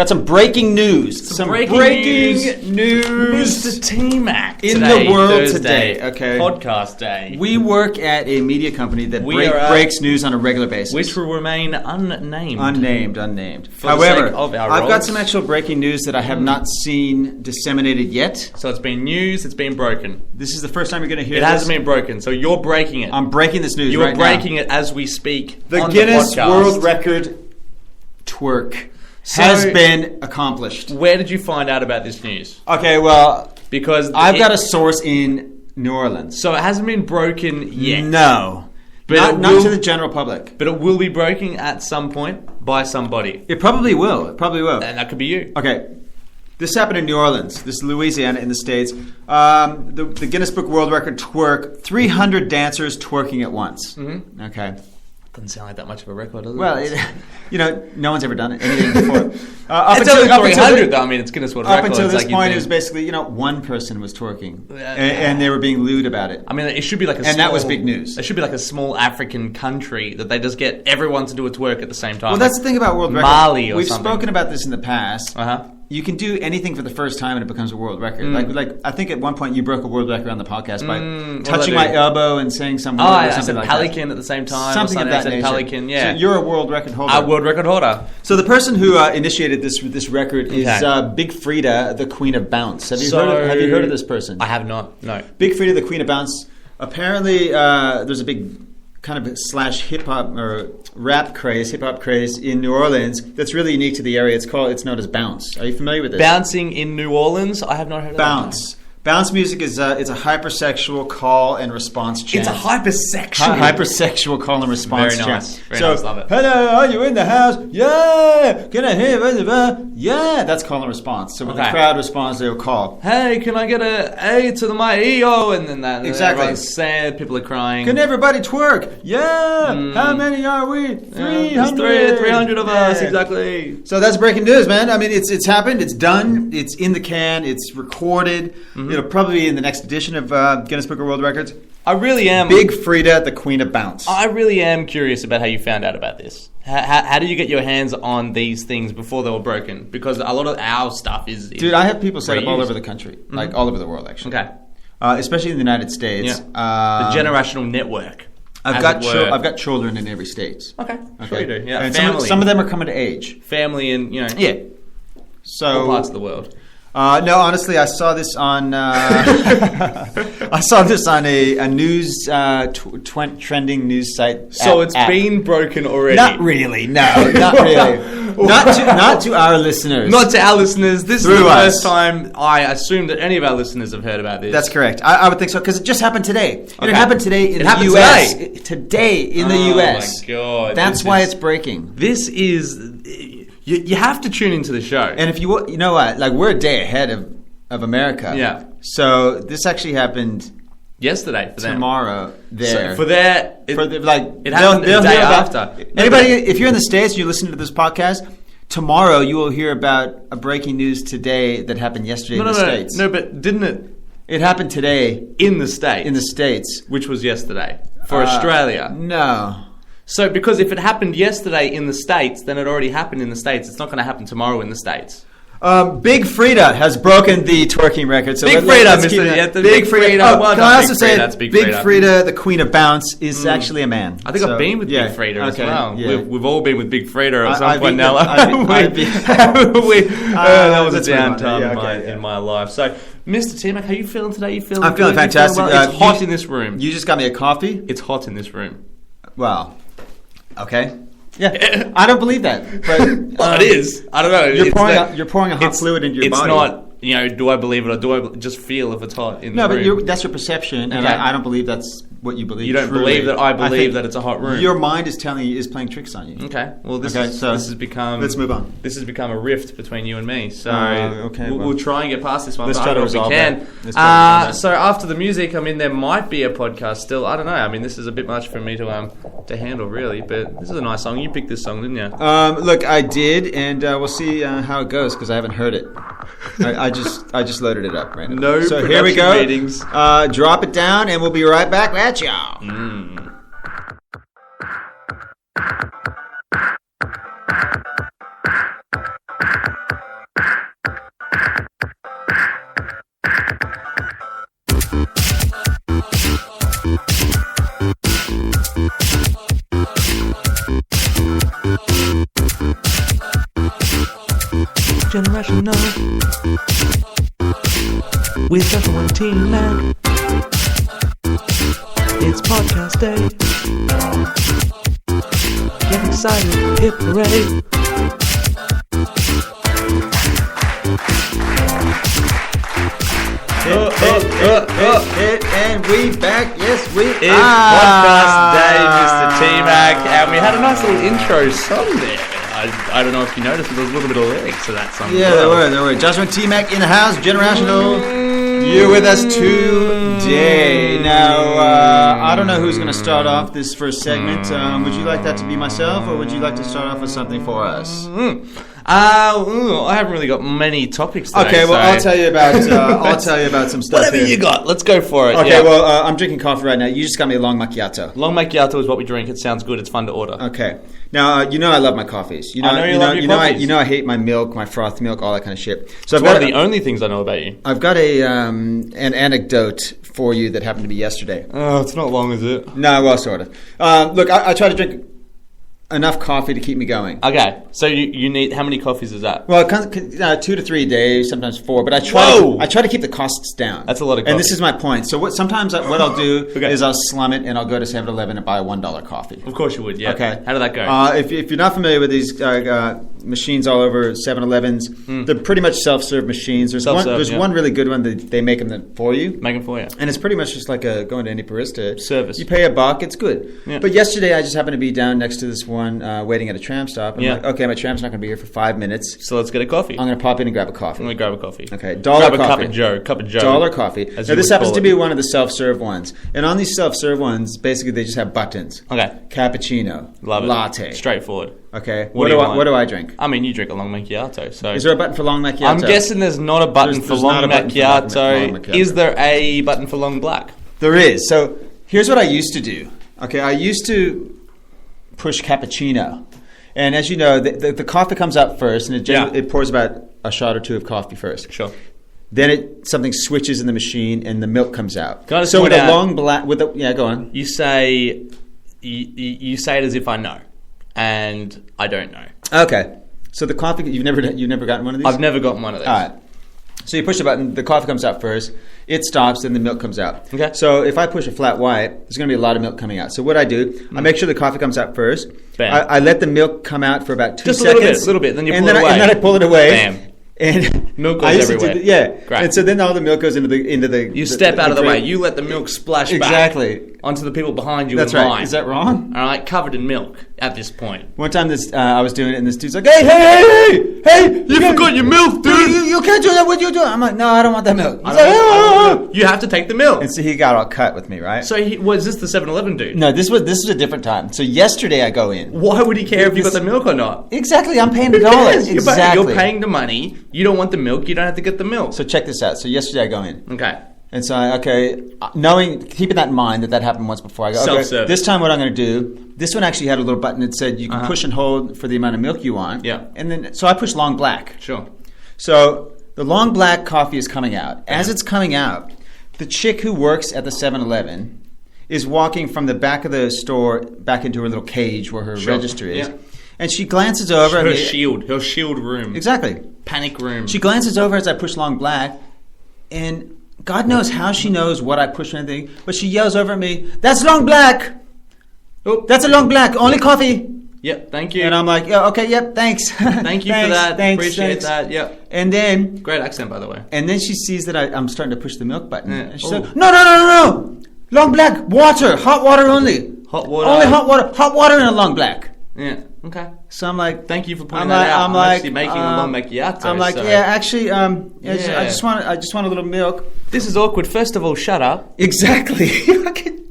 Got some breaking news. Some breaking news. Mr. T-Mac in the world Thursday, today. Okay. Podcast day. We work at a media company that breaks news on a regular basis. Which will remain unnamed. Unnamed. For However, the sake of our I've got roles. some actual breaking news that I have not seen disseminated yet. So it's been news, it's been broken. This is the first time you're going to hear It this. hasn't been broken, so you're breaking it. I'm breaking this news You're right now. breaking it as we speak. The on Guinness the podcast. World Record twerk has been accomplished. Where did you find out about this news? Okay, well, Because I've got a source in New Orleans. So it hasn't been broken yet. No. But not to the general public. But it will be broken at some point by somebody. It probably will. And that could be you. Okay. This happened in New Orleans. This is Louisiana in the States. The Guinness Book World Record twerk. 300 dancers twerking at once. Mm-hmm. Okay. Doesn't sound like that much of a record, does it? Well, no one's ever done anything before. It's only 300, though. I mean, it's Guinness World Record. Up until this point, it was basically, one person was twerking. And they were being lewd about it. I mean, it should be like that was big news. It should be like a small African country that they just get everyone to do a twerk at the same time. Well, that's the thing about World Record. Mali or We've something. spoken about this in the past. Uh-huh. You can do anything for the first time and it becomes a world record. Like I think at one point you broke a world record on the podcast by touching my elbow and saying some word or something like pelican that. at the same time. Something of that nature. Pelican, yeah. So you're a world record holder. A world record holder. So the person who initiated this record is Big Frida, the Queen of Bounce. Have you heard of this person? I have not. No. Big Frida, the Queen of Bounce. Apparently, there's a big kind of / hip hop or rap craze, hip hop craze in New Orleans that's really unique to the area. It's known as bounce. Are you familiar with this? Bouncing in New Orleans? I have not heard of bounce. Bounce music is it's a hypersexual call and response chant. It's a hypersexual. Hypersexual call and response Very chant. nice. Very nice. Love it. Hello, are you in the house? Yeah. Can I hear? Yeah. That's call and response. So when the crowd responds, they'll call. Hey, can I get A to the my EO? And then that. Exactly. Everyone's sad. People are crying. Can everybody twerk? Yeah. How many are we? 300. 300 of us. Exactly. So that's breaking news, man. I mean, it's happened. It's done. It's in the can. It's recorded. It'll probably be in the next edition of Guinness Book of World Records. I really am. Big Frida, the Queen of Bounce. I really am curious about how you found out about this. How did you get your hands on these things before they were broken? Because a lot of our stuff is... Dude, I have people set up all over the country. Like all over the world, actually. Okay. Especially in the United States. Yeah. The generational network. I've got children in every state. Okay. Sure you do. Yeah. And family. some of them are coming to age. Family and, Yeah. So all parts of the world. No, honestly, I saw this on a news trending news site. So it's been broken already. Not really. No, not really. not to our listeners. Not to our listeners. This Through is the us. first time I assume that any of our listeners have heard about this. That's correct. I would think so because it just happened today. And it happened today in the U.S. Today in the U.S. Oh my God! That's why it's breaking. This is. You have to tune into the show. And if you know what, like we're a day ahead of America. Yeah. So this actually happened yesterday for them. Tomorrow there. So for their it happened the day after. Anybody, if you're in the States and you listen to this podcast, tomorrow you will hear about a breaking news today that happened yesterday in the States. No, but didn't it? It happened today in the States. In the States, which was yesterday for Australia. No. So, because if it happened yesterday in the States, then it already happened in the States. It's not going to happen tomorrow in the States. Big Frida has broken the twerking record. So Big Frida, Big Frida. Oh, can I also say Big Frida, the Queen of Bounce, is actually a man. I think I've been with Big Frida as well. Yeah. We've all been with Big Frida at some point, Nella. That was a downtime in my life. So, Mr. T-Mac, how are you feeling today? I'm feeling fantastic. It's hot in this room. You just got me a coffee? It's hot in this room. Wow. Okay. Yeah, I don't believe that. But well, it is. I don't know. You're pouring a hot fluid into your body. It's not. Do I believe it or do I just feel if it's hot in the room? No, but that's your perception, and I don't believe that's what you believe. You don't believe that I believe that it's a hot room. Your mind is playing tricks on you. Okay. Well, this has become. Let's move on. This has become a rift between you and me. So we'll try and get past this one. Let's try to resolve that. So after the music, I mean, there might be a podcast still. I don't know. I mean, this is a bit much for me to handle, really. But this is a nice song. You picked this song, didn't you? Look, I did, and we'll see how it goes because I haven't heard it. I just loaded it up right now. No, so here we go. Meetings. Drop it down, and we'll be right back at y'all. Generational. With Joshua and T-Mac. It's podcast day. Get excited, hit parade. And we back. Yes, we It's podcast day, Mr. T-Mac. And we had a nice little intro song there. I don't know if you noticed, but there was a little bit of lyrics to that song. Yeah, there were. Joshua and T-Mac in the house, Generational. You're with us today. Now, I don't know who's going to start off this first segment. Would you like that to be myself, or would you like to start off with something for us? I haven't really got many topics today. Okay, well, I'll tell you about some stuff. Whatever here. you got, let's go for it. Okay, yeah. well, I'm drinking coffee right now. You just got me a long macchiato. Long macchiato is what we drink. It sounds good. It's fun to order. Okay. Now, you know I love my coffees. You know, I know you love your coffees. I hate my milk, my froth milk, all that kind of shit. So It's one of the only things I know about you. I've got an anecdote for you that happened to me yesterday. Oh, it's not long, is it? No, well, sort of. Look, I try to drink enough coffee to keep me going. Okay, so you need, how many coffees is that? Well, 2 to 3 days, sometimes 4, but I try to keep the costs down. That's a lot of coffee. And this is my point. So sometimes what I'll do is I'll slum it and I'll go to 7-Eleven and buy a $1 coffee. Of course you would, yeah. Okay. How did that go? If you're not familiar with these machines all over 7-Elevens, they're pretty much self-serve machines. There's one really good one that they make them for you. Make them for you. And it's pretty much just like going to any barista. Service. You pay $1, it's good. Yeah. But yesterday I just happened to be down next to this one waiting at a tram stop. I'm like, okay, my tram's not going to be here for 5 minutes. So let's get a coffee. I'm going to pop in and grab a coffee. I'm going to grab a coffee. Okay, grab a coffee. Cup of Joe. Dollar coffee. Now this happens to be one of the self-serve ones. And on these self-serve ones, basically they just have buttons. Okay. Cappuccino. Love it. Latte. Straightforward. Okay. What do I drink? I mean, you drink a long macchiato. So is there a button for long macchiato? I'm guessing there's not a button for long macchiato. Is there a button for long black? There is. So here's what I used to do. Okay, I used to push cappuccino. And as you know, the coffee comes out first, and it pours about a shot or two of coffee first. Sure. Then something switches in the machine, and the milk comes out. So with a long black, go on. You say it as if I know, and I don't know. Okay. So the coffee, you've never gotten one of these? I've never gotten one of these. All right. So you push the button, the coffee comes out first, it stops, then the milk comes out. Okay. So if I push a flat white, there's going to be a lot of milk coming out. So what I do, I make sure the coffee comes out first. Bam. I let the milk come out for about 2 Just seconds. Just a little bit. Then you pull it away. And then I pull it away. Bam. And milk goes everywhere. Great. And so then all the milk goes into the. You step out of the way. You let the milk splash back onto the people behind you. That's in right. line. Is that wrong? All right, covered in milk at this point. One time, I was doing it, and this dude's like, "Hey! You forgot your milk, dude. You can't do that. What you doing?" I'm like, "No, I don't want that milk." You have to take the milk. And so he got all cut with me, right? So was this the 7-Eleven dude? No, this was a different time. So yesterday I go in. Why would he care if you got the milk or not? Exactly, I'm paying $1. Exactly. You're paying the money. You don't want the milk. You don't have to get the milk. So check this out. So yesterday I go in. Okay. And so, keeping that in mind that happened once before, I go, okay, this time what I'm going to do, this one actually had a little button that said you can push and hold for the amount of milk you want. Yeah. And then, so I push long black. Sure. So the long black coffee is coming out. As it's coming out, the chick who works at the 7-Eleven is walking from the back of the store back into her little cage where her register is. Yeah. And she glances over. Her shield room. Exactly. Panic room. She glances over as I push long black, and God knows how she knows what I push or anything, but she yells over at me, "That's long black! Oh, that's a long black, only coffee!" Yep, thank you. And I'm like, "Yeah, okay, yep, thanks." Thank you for that. Appreciate that, yep. And then... Great accent, by the way. And then she sees that I'm starting to push the milk button. Yeah. And she's like, no! Long black, water, hot water only. Hot water. Only hot water in a long black. Yeah. Okay. So I'm like, thank you for pointing that out. I'm actually making a long macchiato. I'm like, actually, I just want a little milk. This is awkward. First of all, shut up. Exactly.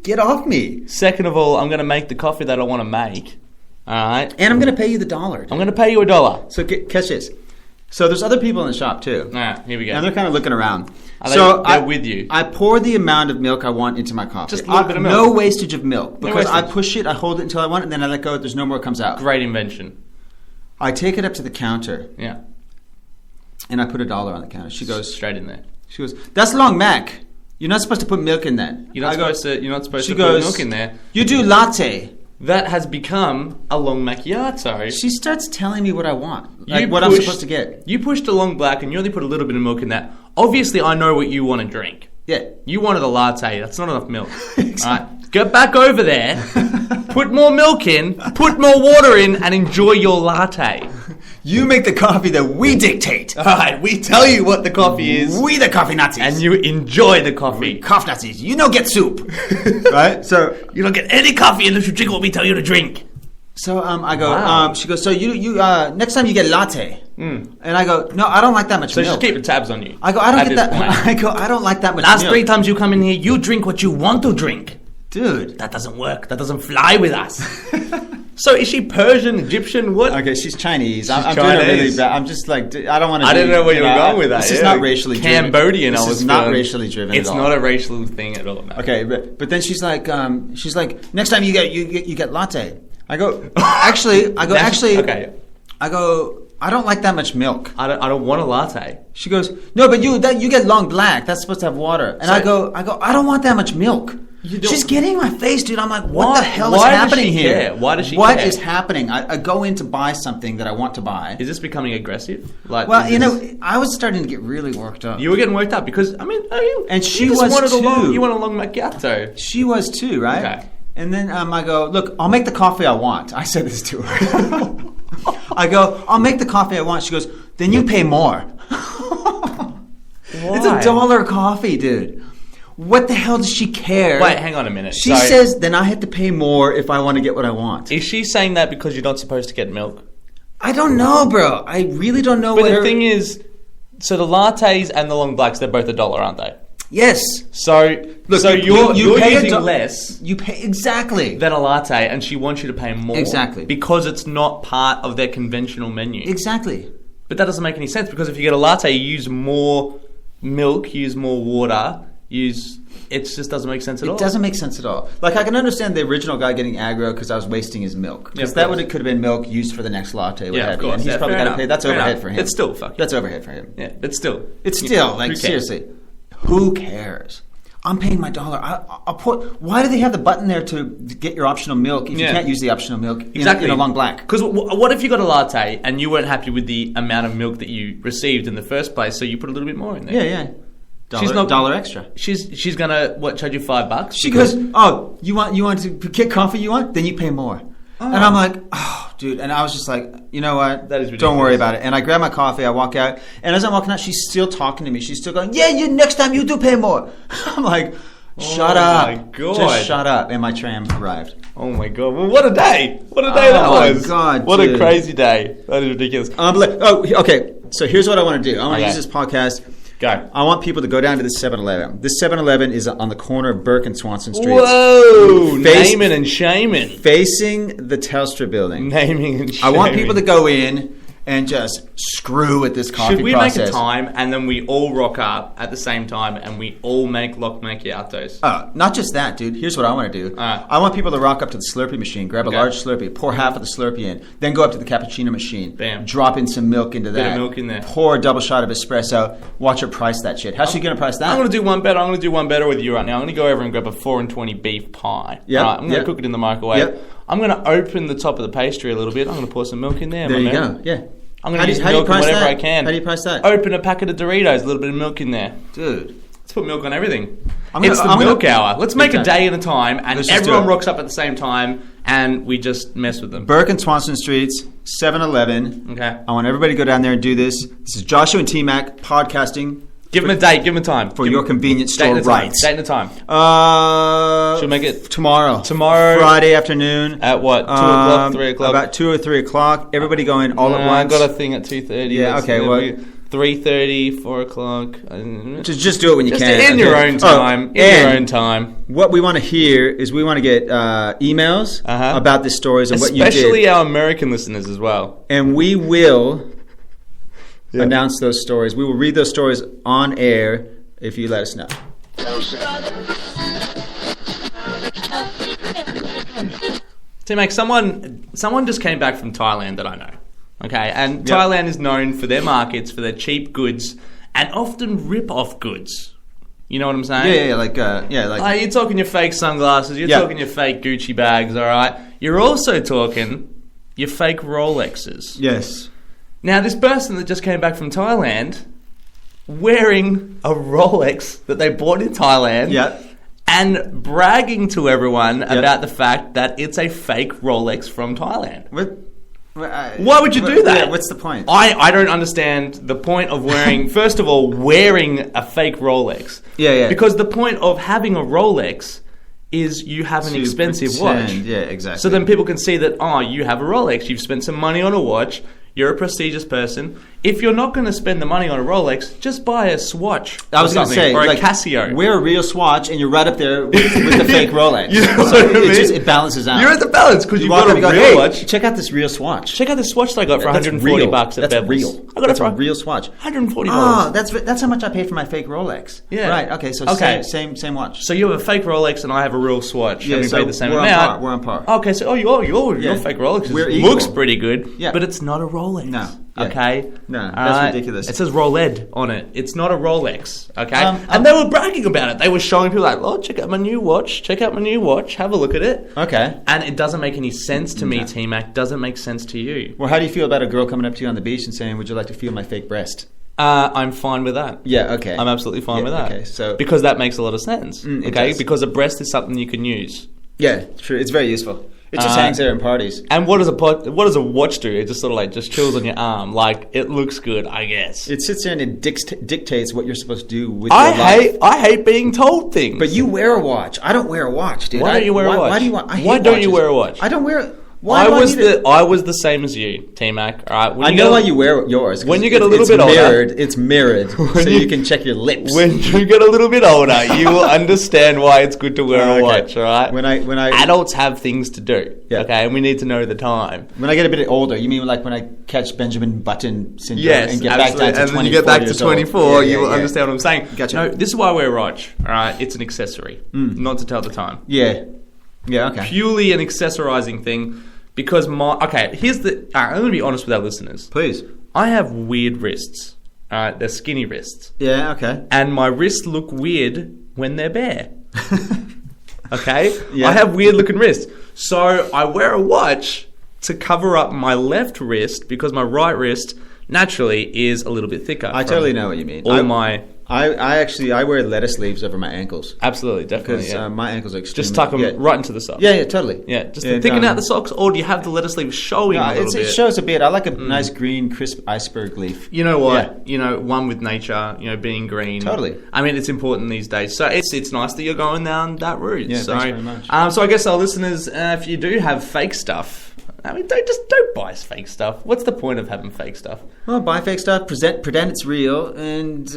Get off me. Second of all, I'm going to make the coffee that I want to make. All right. And I'm going to pay you the $1. I'm going to pay you $1. So catch this. So there's other people in the shop too. All right. Here we go. And they're kind of looking around. They're with you. I pour the amount of milk I want into my coffee. Just a little bit of milk. No wastage of milk. Because I push it, I hold it until I want it, and then I let go. There's no more comes out. Great invention. I take it up to the counter. Yeah. And I put $1 on the counter. She goes straight in there. She goes, "That's long mac. You're not supposed to put milk in that." You're not supposed to put milk in there. "You do latte." that has become a long macchiato. She starts telling me what I want, what I'm supposed to get. You pushed a long black, and you only put a little bit of milk in that. Obviously, I know what you want to drink. Yeah. You wanted a latte. That's not enough milk. Exactly. All right, get back over there, put more milk in, put more water in, and enjoy your latte. You make the coffee that we dictate. All right, we tell you what the coffee is. We the coffee Nazis. And you enjoy the coffee. Coffee Nazis. You don't get soup. Right? So you don't get any coffee unless you drink what we tell you to drink. So I go, she goes, so you next time you get latte. And I go, no, I don't like that much milk. So she's keeping tabs on you. I go, I don't get that. I go, I don't like that much milk. Last 3 times you come in here, you drink what you want to drink. Dude. That doesn't work. That doesn't fly with us. So is she Persian, Egyptian, what? Okay, she's Chinese. I'm Chinese. doing it really bad. I'm just like, I don't want to. I didn't know where you were going with that. This is not racially driven. Cambodian. This is not racially driven. It's not a racial thing at all. No. Okay, but then she's like, next time you get latte. I go, actually. Okay. I go, I don't like that much milk. I don't want a latte. She goes, no, but you get long black. That's supposed to have water. And I go, I don't want that much milk. She's getting in my face, dude. I'm like, what the hell is happening here? Why does she care? What is happening? I go in to buy something that I want to buy. Is this becoming aggressive? I was starting to get really worked up. You were getting worked up because, and she you was too. You want a long macchiato. She was too, right? Okay. And then I go, look, I'll make the coffee I want. I said this to her. I go, I'll make the coffee I want. She goes, then you pay more. It's $1 coffee, dude. What the hell does she care? Wait, hang on a minute. She says, then I have to pay more if I want to get what I want. Is she saying that because you're not supposed to get milk? I don't know, bro. I really don't know. But the thing is, so the lattes and the long blacks, they're both $1, aren't they? Yes. So look, so you're using less. You pay exactly than a latte, and she wants you to pay more. Exactly. Because it's not part of their conventional menu. Exactly. But that doesn't make any sense because if you get a latte, you use more milk, you use more water. It just doesn't make sense at all. It doesn't make sense at all. Like, I can understand the original guy getting aggro because I was wasting his milk. Because that could have been milk used for the next latte. Yeah, of course. And he's probably got to pay. That's overhead for him. It's still fucking. That's overhead for him. Yeah, it's still. Like, seriously. Who cares? I'm paying my $1. I'll put. Why do they have the button there to get your optional milk if you can't use the optional milk in a long black? Because what if you got a latte and you weren't happy with the amount of milk that you received in the first place, so you put a little bit more in there? Yeah. $1 extra. She's gonna charge you $5? She goes, oh, you want to get coffee? You want? Then you pay more. Oh. And I'm like, oh, dude. And I was just like, you know what? That is ridiculous. Don't worry about it. And I grab my coffee. I walk out. And as I'm walking out, she's still talking to me. She's still going, next time you do pay more. I'm like, shut up. Oh my God. Just shut up. And my tram arrived. Oh my God. Well, what a day. What a day that was. Oh my God, what dude. A crazy day. That is ridiculous. Okay. So here's what I want to do. I want to use this podcast. Go. I want people to go down to the 7-Eleven. This 7-Eleven is on the corner of Burke and Swanson Streets. Whoa! Naming and shaming. Facing the Telstra building. Naming and shaming. I want people to go in and just screw with this coffee process. Should we make a time and then we all rock up at the same time and we all make lock macchiatos? Not just that, dude. Here's what I want to do. I want people to rock up to the Slurpee machine, grab a large Slurpee, pour half of the Slurpee in, then go up to the cappuccino machine, bam, drop in some milk into that, bit of milk in there, pour a double shot of espresso, watch her price that shit. How's she going to price that? I'm going to do one better. I'm going to do one better with you right now. I'm going to go over and grab a 4-20 beef pie. Yep. Right, I'm going to cook it in the microwave. I'm going to open the top of the pastry a little bit. I'm going to pour some milk in there. There you go. Yeah. I'm going to use milk in whatever I can. How do you price that? Open a packet of Doritos, a little bit of milk in there. Dude. Let's put milk on everything. It's the milk hour. Let's make a day at a time, and everyone rocks up at the same time, and we just mess with them. Burke and Swanson Streets, 7-Eleven. Okay. I want everybody to go down there and do this. This is Joshua and T-Mac podcasting. Give them a date. Give them a time. For your convenience store rights. Date and a time. Should we make it tomorrow? Friday afternoon. At what? 2 o'clock, 3 o'clock? About 2 or 3 o'clock. Everybody going all at once. I got a thing at 2:30. Yeah, okay. Well, 3:30, 4 o'clock. Just do it when you can. In your own time. In your own time. What we want to hear is we want to get emails about the stories and what you did. Especially our American listeners as well. And we will announce those stories. We will read those stories on air if you let us know. T-Mac, someone just came back from Thailand that I know. Okay, and Thailand is known for their markets, for their cheap goods, and often rip-off goods. You know what I'm saying? Yeah, like you're talking your fake sunglasses, you're talking your fake Gucci bags, all right? You're also talking your fake Rolexes. Yes. Now, this person that just came back from Thailand wearing a Rolex that they bought in Thailand and bragging to everyone about the fact that it's a fake Rolex from Thailand. Why would you do that? Yeah, what's the point? I don't understand the point of wearing, first of all, wearing a fake Rolex. Yeah. Because the point of having a Rolex is you have an expensive watch. Yeah, exactly. So then people can see that, you have a Rolex, you've spent some money on a watch, you're a prestigious person. If you're not going to spend the money on a Rolex, just buy a Swatch. I was going to say, or like, a Casio. Wear a real Swatch, and you're right up there with the fake Rolex. You know so what I mean? it balances out. You're at the balance because you've walk got up a and real watch. Check out this real Swatch. Check out this Swatch that I got for That's $140 real. at That's Bevel's. real. I got That's it for a real Swatch. $140. Oh, that's how much I paid for my fake Rolex. Yeah. Right. Okay. So same watch. So you have a fake Rolex and I have a real Swatch. Yeah. And we So paid the same we're amount. on par. We're on par. Okay. So your fake Rolex looks pretty good. Yeah. But it's not a Rolex. No. Yeah. Okay. No. That's ridiculous. It says Roled on it. It's not a Rolex. Okay. And they were bragging about it. They were showing people like, "Oh, check out my new watch. Check out my new watch. Have a look at it." Okay. And it doesn't make any sense to me, T-Mac. Doesn't make sense to you. Well, how do you feel about a girl coming up to you on the beach and saying, "Would you like to feel my fake breast?" I'm fine with that. Yeah, okay. I'm absolutely fine with that. Okay, so because that makes a lot of sense. Okay, does. because a breast is something you can use. Yeah, true. It's very useful. It just hangs there in parties. And what does a watch do? It just sort of just chills on your arm. Like, it looks good, I guess. It sits there and it dictates what you're supposed to do with your life. I hate being told things. But you wear a watch. I don't wear a watch, dude. Why don't you wear a watch? Why do you want? Why don't you wear a watch? I don't wear. I was the same as you, T-Mac. All right. I know why you wear yours. When you get a little bit older, it's mirrored, so you can check your lips. When you get a little bit older, you will understand why it's good to wear a watch. All right. When I adults have things to do. Yeah. Okay, and we need to know the time. When I get a bit older, you mean like when I catch Benjamin Button syndrome and get absolutely. back down to 24 and then you get back to 24, you will understand what I'm saying. Gotcha. No, this is why I wear a watch. All right, it's an accessory, not to tell the time. Yeah. Yeah. Okay. Purely an accessorizing thing. Because I'm going to be honest with our listeners. Please. I have weird wrists. They're skinny wrists. Yeah, okay. And my wrists look weird when they're bare. Okay? Yeah. I have weird looking wrists. So I wear a watch to cover up my left wrist because my right wrist naturally is a little bit thicker. I totally know what you mean. I wear lettuce sleeves over my ankles. Absolutely, definitely. Because my ankles are extremely... Just tuck them right into the socks. Yeah, totally. Yeah, just to thicken out the socks, or do you have the lettuce sleeve showing a little bit? It shows a bit. I like a nice green, crisp iceberg leaf. You know what? Yeah. One with nature, being green. Totally. I mean, it's important these days. So it's nice that you're going down that route. Yeah, thanks very much. So I guess our listeners, if you do have fake stuff, I mean, don't buy fake stuff. What's the point of having fake stuff? Well, buy fake stuff, pretend it's real, and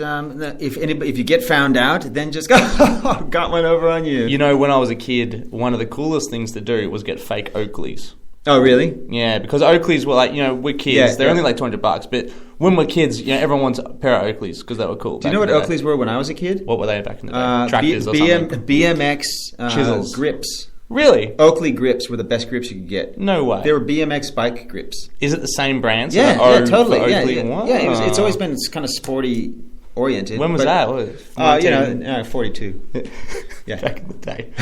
if you get found out, then just go, got one over on you. When I was a kid, one of the coolest things to do was get fake Oakleys. Oh, really? Yeah, because Oakleys were we're kids. Yeah, they're only like $200, but when we're kids, everyone wants a pair of Oakleys because they were cool. Do you know what Oakleys were when I was a kid? What were they back in the day? Tractors or something? BMX chisels. Grips. Really? Oakley grips were the best grips you could get. No way. They were BMX bike grips. Is it the same brand? So yeah, totally. Yeah. Wow. It's always been kind of sporty oriented. When was that? 42. Yeah, back in the day.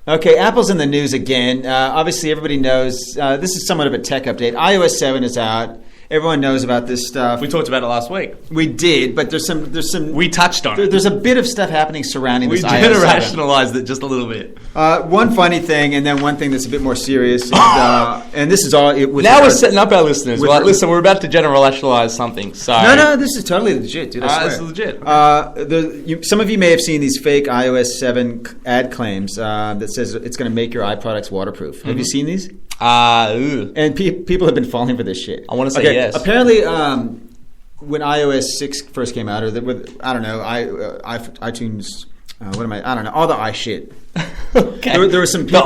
Okay, Apple's in the news again. Obviously, everybody knows this is somewhat of a tech update. iOS 7 is out. Everyone knows about this stuff. We talked about it last week. We did, but there's some. We touched on it. There's a bit of stuff happening surrounding this iOS 7. We did rationalize it just a little bit. One funny thing, and then one thing that's a bit more serious. And this is all. Now we're setting up our listeners. Listen, we're about to rationalize something. So no, this is totally legit, dude. I swear. This is legit. Some of you may have seen these fake iOS 7 ad claims that says it's going to make your iProducts waterproof. Have you seen these? And people have been falling for this shit. I want to say yes. Apparently, when iOS 6 first came out, or iTunes, I don't know, all the iShit. Okay. There were some people,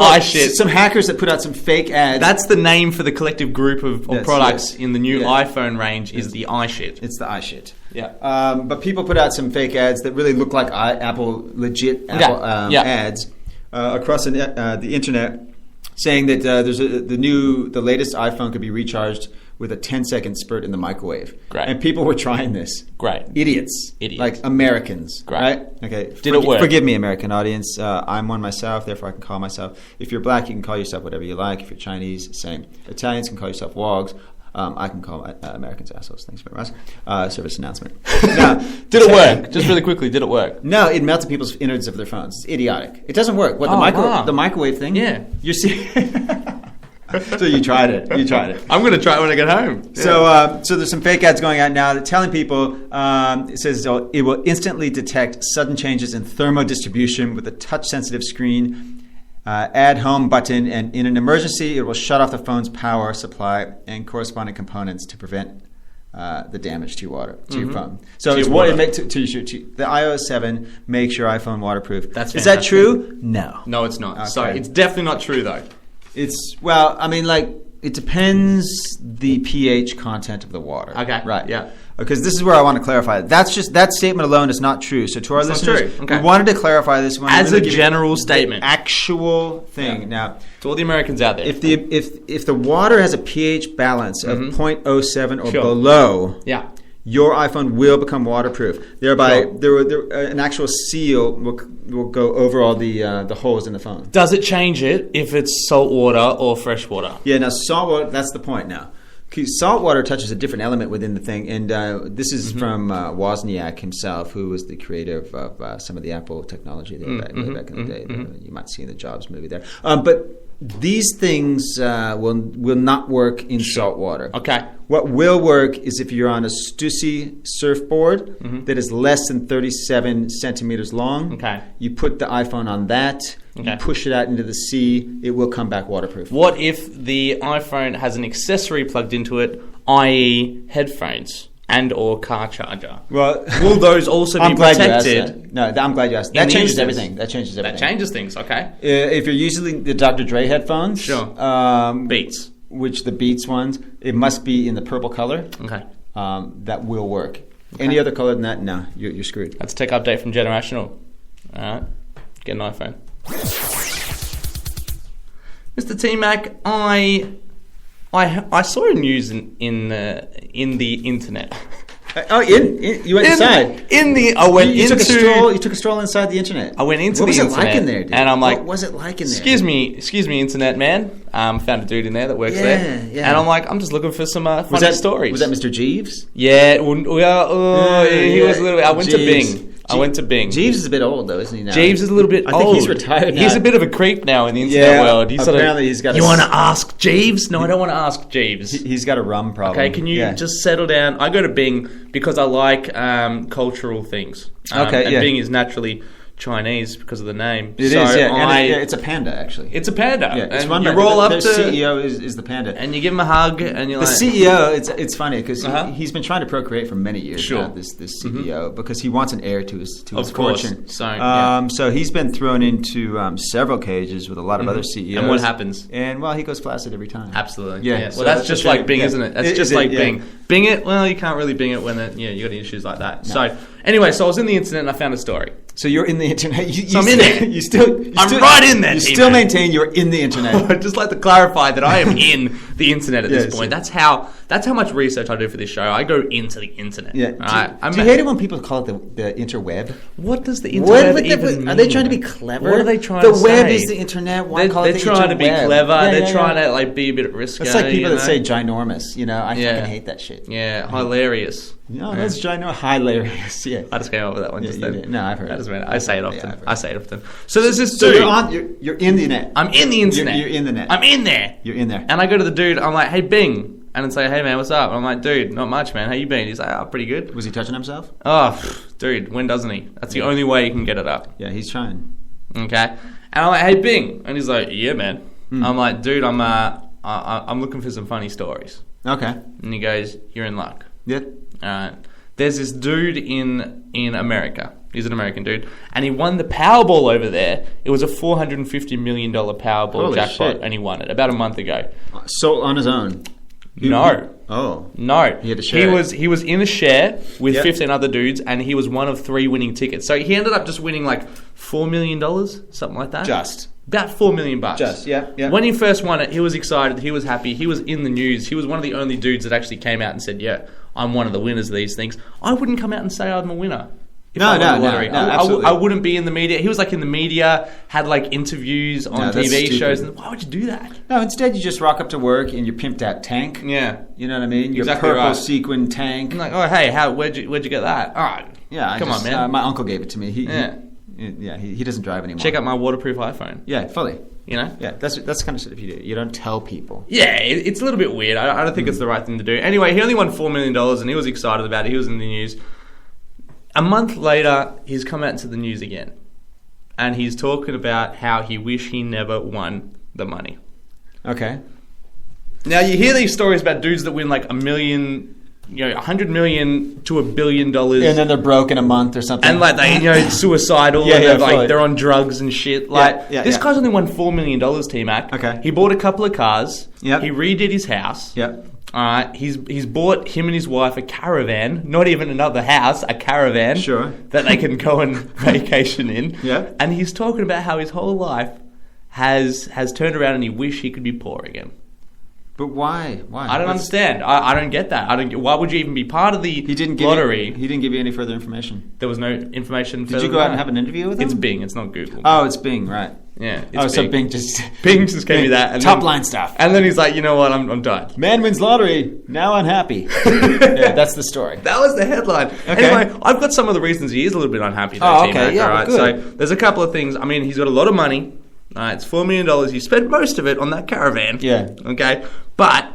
some hackers that put out some fake ads. That's the name for the collective group of products in the new iPhone range is the iShit. It's the iShit. Yeah. But people put out some fake ads that really look like legit Apple ads across the internet, saying that the latest iPhone could be recharged with a 10-second spurt in the microwave. Great. And people were trying this. Great. Idiots. Like Americans. Great. Right? Okay. Did it work? Forgive me, American audience. I'm one myself, therefore I can call myself. If you're black, you can call yourself whatever you like. If you're Chinese, same. Italians can call yourself wogs. I can call Americans assholes. Thanks very much. Service announcement. Now, did it work? Just really quickly, did it work? No, it melted people's innards of their phones. It's idiotic. It doesn't work. What, the microwave thing? Yeah. You see... So you tried it. I'm going to try it when I get home. Yeah. So there's some fake ads going out now that telling people, it says it will instantly detect sudden changes in thermodistribution with a touch-sensitive screen, add home button, and in an emergency, it will shut off the phone's power supply and corresponding components to prevent the damage to your phone. So it's what it makes the iOS 7 makes your iPhone waterproof. Is that true? No. No, it's not. Okay. Sorry, it's definitely not true though. It depends the pH content of the water. Okay. Right. Yeah. Because this is where I want to clarify. That's just that statement alone is not true. So to our listeners, we wanted to clarify this as a general statement, actual thing. Yeah. Now, to all the Americans out there, if the water has a pH balance of 0.07 or below, your iPhone will become waterproof. Thereby, an actual seal will go over all the holes in the phone. Does it change it if it's salt water or fresh water? Yeah, now salt water, that's the point now. Salt water touches a different element within the thing, and this is from Wozniak himself, who was the creator of some of the Apple technology there back in the day. You might see in the Jobs movie there. But these things will not work in salt water. Okay. What will work is if you're on a Stussy surfboard that is less than 37 centimeters long. Okay. You put the iPhone on that. You push it out into the sea. It will come back waterproof. What if the iPhone has an accessory plugged into it, i.e. headphones and or car charger? Well, will those also be protected? No, I'm glad you asked. That changes everything. That changes things, okay. If you're using the Dr. Dre headphones, Beats. Which the Beats ones, it must be in the purple color. Okay. That will work. Okay. Any other color than that, no, you're screwed. That's a tech update from Generational. All right, get an iPhone. Mr. T-Mac, I saw a news in the internet. You went inside. You took a stroll inside the internet. I went into the internet. What was it like in there, dude? And I'm like, what was it like in there? Excuse me, internet man. Found a dude in there that works there. Yeah. And I'm like, I'm just looking for some funny stories. Was that Mr. Jeeves? Yeah. He was a little bit. I went to Bing. Jeeves is a bit old, though, isn't he now? Jeeves is a little bit old. I think he's retired now. He's a bit of a creep now in the internet world. He's got you want to ask Jeeves? No, I don't want to ask Jeeves. He's got a rum problem. Okay, can you just settle down? I go to Bing because I like cultural things. And Bing is naturally Chinese because of the name. It is, yeah. It's a panda, actually. It's a panda. Yeah, it's and you roll up to... The CEO is the panda. And you give him a hug, and you're the like... The CEO, it's funny, because he's been trying to procreate for many years now, this CEO, because he wants an heir to his fortune. So he's been thrown into several cages with a lot of other CEOs. And what happens? And, well, he goes flaccid every time. Absolutely. Yeah. Well, so that's just like Bing, isn't it? That's just like Bing. Bing it, well, you can't really Bing it when you got issues like that. No. So, anyway, I was in the internet and I found a story. So you're in the internet. I'm in there. I'm right in there. You still maintain you're in the internet. I'd just like to clarify that I am in the internet at this point. That's how much research I do for this show. I go into the internet. Yeah. Do you hate it when people call it the interweb? What does the interweb even mean? Are they trying to be clever? What are they trying to say? The web is the internet. Why call it the interweb? They're trying to be clever. They're trying to be a bit risque. It's like people that say ginormous. I fucking hate that shit. Yeah, hilarious. No, that's ginormous. Hilarious. Yeah. I just came up with that one just then. No, I've heard it. I say it often. So there's this dude. You're in the net. I'm in the internet. You're in the net. I'm in there. You're in there. And I go to the dude. I'm like, hey, Bing. And it's like, hey, man, what's up? And I'm like, dude, not much, man. How you been? He's like, oh, pretty good. Was he touching himself? Oh, dude, when doesn't he? That's the only way he can get it up. Yeah, he's trying. Okay. And I'm like, hey, Bing. And he's like, yeah, man. I'm like, dude, I'm looking for some funny stories. Okay. And he goes, you're in luck. Yeah. There's this dude in America. He's an American dude. And he won the Powerball over there. It was a $450 million Powerball jackpot. Shit. And he won it about a month ago. So on his own? No. Oh. No. He had to share. He was in a share with 15 other dudes, and he was one of 3 winning tickets. So he ended up just winning like $4 million, something like that. About $4 million. Just, yeah. When he first won it, he was excited. He was happy. He was in the news. He was one of the only dudes that actually came out and said, yeah, I'm one of the winners of these things. I wouldn't come out and say I'm a winner. If I won the lottery. Absolutely. I wouldn't be in the media. He was like in the media, had like interviews on TV shows. And why would you do that? No, instead you just rock up to work in your pimped out tank. Yeah. You know what I mean? Your Exactly purple right. sequin tank. I'm like, oh, hey, where'd you get that? All right. Yeah, Come on, man. My uncle gave it to me. Yeah. He doesn't drive anymore. Check out my waterproof iPhone. Yeah, fully. You know? Yeah, that's the kind of shit if you do. You don't tell people. Yeah, it's a little bit weird. I don't think it's the right thing to do. Anyway, he only won $4 million and he was excited about it. He was in the news. A month later, he's come out into the news again. And he's talking about how he wished he never won the money. Okay. Now, you hear these stories about dudes that win like $1 million, $100 million to $1 billion. And then they're broke in a month or something. And like they, suicidal. Yeah, and they're on drugs and shit. Like this guy's only won $4 million, T-Mac. Okay. He bought a couple of cars. Yep. He redid his house. Yep. He's bought him and his wife a caravan, not even another house, a caravan. Sure. That they can go and vacation in. Yeah. And he's talking about how his whole life has turned around and he wish he could be poor again. But why? I don't understand. I don't get that. Why would you even be part of the lottery? He didn't give you any further information. There was no information. Did you go out and have an interview with him? It's Bing. It's not Google. Oh, it's Bing, right? Yeah. So Bing just gave me that. And top line stuff. And then he's like, you know what? I'm done. Man wins lottery. Now unhappy. Yeah, that's the story. That was the headline. Okay. Anyway, I've got some of the reasons he is a little bit unhappy. Though, okay. T-Mac, Yeah, all right? good. So there's a couple of things. I mean, he's got a lot of money. It's $4 million. He spent most of it on that caravan. Yeah. Okay. But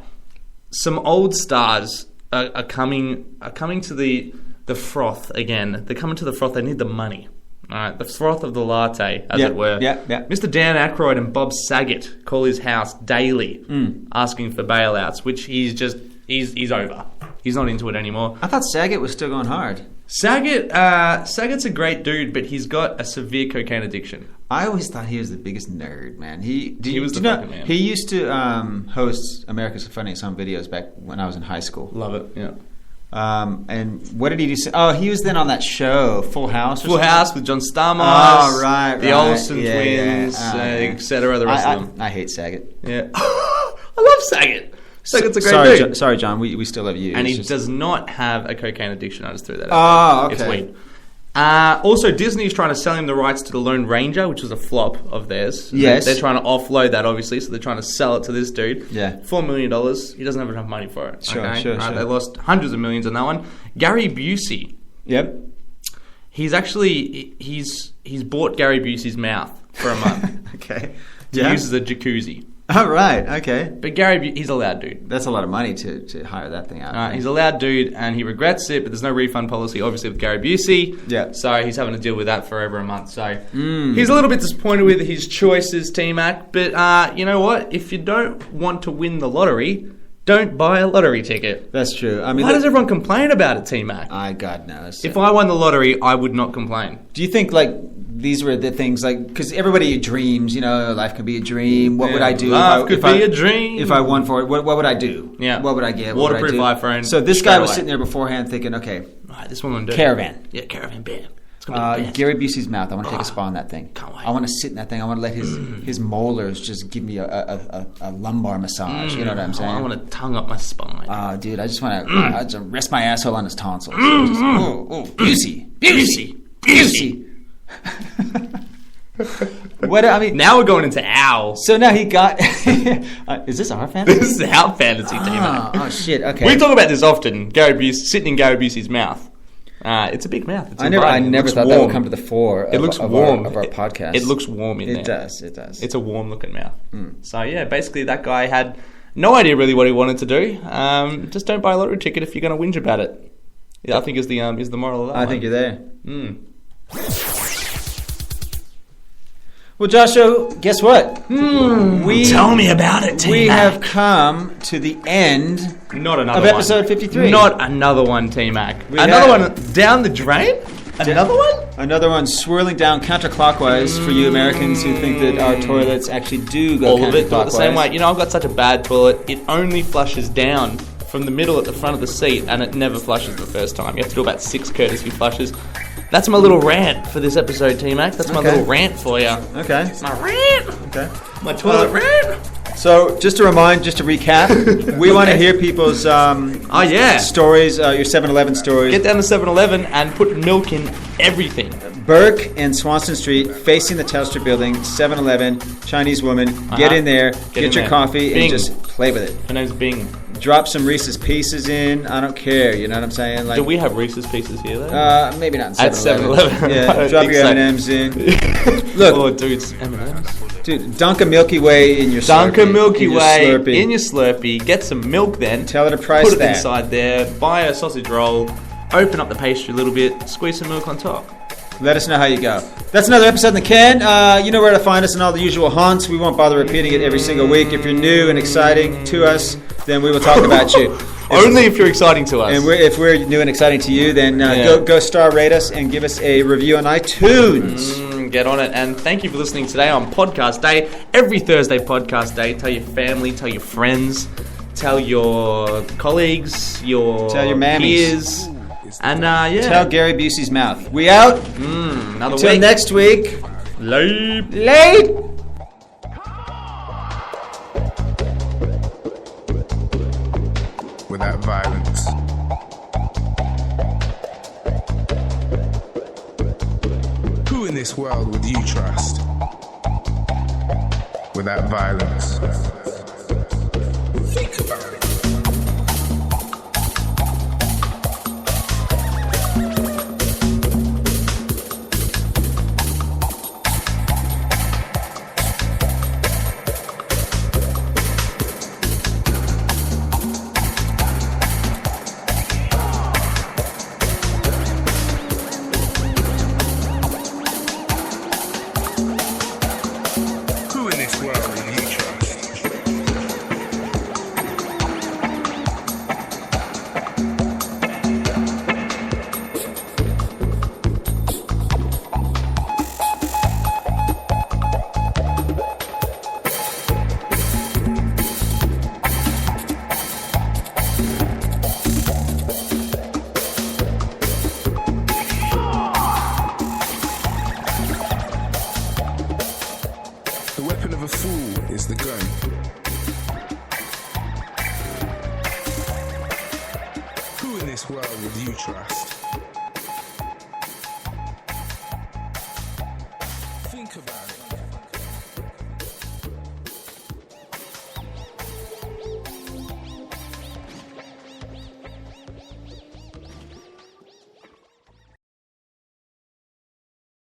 some old stars are coming to the froth again. They're coming to the froth. They need the money. All right, the froth of the latte, as it were. Yeah. Mr. Dan Aykroyd and Bob Saget call his house daily, asking for bailouts, which he's over. He's not into it anymore. I thought Saget was still going hard. Saget's a great dude, but he's got a severe cocaine addiction. I always thought he was the biggest nerd, man. He was the fucking man. He used to host America's Funniest Home Videos back when I was in high school. Love it, yeah. And what did he do? Oh, he was then on that show, Full House. Full House with John Stamos. Oh, right. The Olsen twins, etc. The rest of them. I hate Saget. Yeah. I love Saget. Saget's a great dude. Sorry, John. We still love you. And he does not have a cocaine addiction. I just threw that out. Oh, okay. It's weird. Also, Disney is trying to sell him the rights to the Lone Ranger, which was a flop of theirs. Yes. They're trying to offload that, obviously, so they're trying to sell it to this dude. Yeah. $4 million. He doesn't have enough money for it. Sure. They lost hundreds of millions on that one. Gary Busey. Yep. He's actually... He's bought Gary Busey's mouth for a month. Okay. To use as a jacuzzi. Oh, right. Okay. But Gary, he's a loud dude. That's a lot of money to hire that thing out. He's a loud dude, and he regrets it, but there's no refund policy, obviously, with Gary Busey. Yeah. So he's having to deal with that for over a month. So he's a little bit disappointed with his choices, T-Mac. But you know what? If you don't want to win the lottery, don't buy a lottery ticket. That's true. I mean, why does everyone complain about it, T-Mac? God knows. If I won the lottery, I would not complain. Do you think, these were the things, because everybody dreams, life can be a dream. What would I do? Life could be a dream. If I won for it, what would I do? Yeah. What would I get? Waterproof iPhone. So this guy was sitting there beforehand thinking, okay. All right, this one I'm doing. Caravan. Yeah, caravan, bam. It's gonna be the best. Gary Busey's mouth. I want to take a spa on that thing. Can't wait. I want to sit in that thing. I want to let his molars just give me a lumbar massage. You know what I'm saying? I want to tongue up my spine. Dude, I just want to rest my asshole on his tonsils. Busey. What I mean, now we're going into owl. So now he got. Is this our fantasy? This is our fantasy team. Oh shit! Okay. We talk about this often. Gary Busey sitting in Gary Busey's mouth. It's a big mouth. It's I never thought that would come to the fore. It looks warm of our podcast. It looks warm in there. It does. It's a warm looking mouth. So yeah, basically that guy had no idea really what he wanted to do. Just don't buy a lottery ticket if you're going to whinge about it. Yeah, I think is the moral of that. I think you're there. Well, Joshua, guess what? Tell me about it, T-Mac. We have come to the end of episode 53. Not another one, T-Mac. Another one down the drain? Another one? Another one swirling down counterclockwise for you Americans who think that our toilets actually do go counterclockwise. All of it the same way. I've got such a bad toilet. It only flushes down from the middle at the front of the seat, and it never flushes the first time. You have to do about 6 courtesy flushes. That's my little rant for this episode, T-Mac. That's my little rant for you. Okay. My rant. Okay. My toilet rant. So, just to recap, we want to hear people's stories, your 7-Eleven stories. Get down to 7-Eleven and put milk in everything. Burke and Swanston Street, facing the Telstra building, 7-Eleven, Chinese woman. Get in there, get your coffee, and just play with it. Her name's Bing. Drop some Reese's Pieces in. I don't care. You know what I'm saying? Do we have Reese's Pieces here, though? Maybe not in 7-Eleven. At 7-Eleven. Yeah, drop your M&Ms in. Look. Oh, dude, it's M&Ms. Dude, dunk a Milky Way in your Slurpee. Dunk a Milky Way in your Slurpee. Get some milk then. Tell her to price that. Put it inside there. Buy a sausage roll. Open up the pastry a little bit. Squeeze some milk on top. Let us know how you go. That's another episode in the can. You know where to find us in all the usual haunts. We won't bother repeating it every single week. If you're new and exciting to us, then we will talk about you. Only if you're exciting to us. And if we're new and exciting to you, then go star rate us and give us a review on iTunes. Get on it. And thank you for listening today on Podcast Day. Every Thursday, Podcast Day. Tell your family, tell your friends, tell your colleagues, tell your peers. And tell Gary Busey's mouth. We out. Another Until week. next week. Late. Without violence. Who in this world would you trust? Without violence. Think about it. The weapon of a fool is the gun. Who in this world would you trust? Think about it.